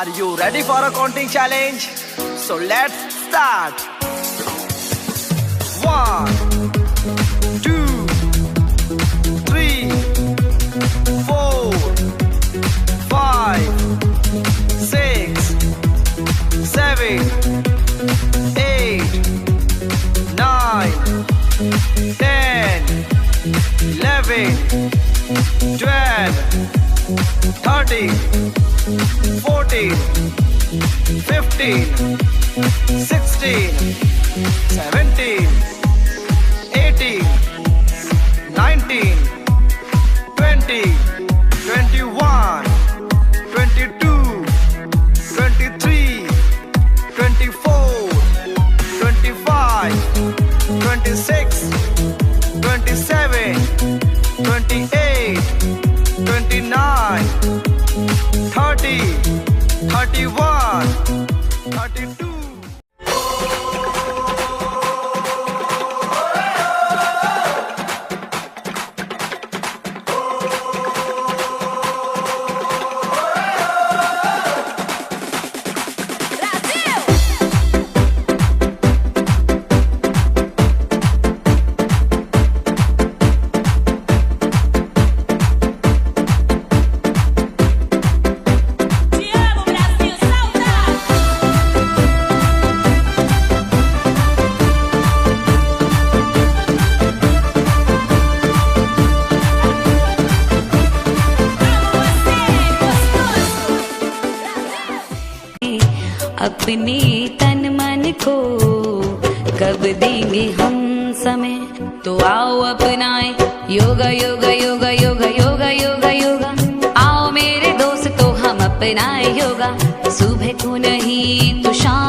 Are you ready for a counting challenge? So let's start. 1, 2, 3, 4, 5, 6, 7, 8, 9, 10, 11, 12, 13, 14, 15, 16, 17, 18, 19, 20, 21, 22, 23, 24, 25, 26, 27, 28, 29, 30, 31, 32. अपने तन मन को कब देंगे हम समय, तो आओ अपनाए योगा योगा योगा योगा योगा योगा योगा। आओ मेरे दोस्तों हम अपनाए योगा, सुबह को नहीं तो शाम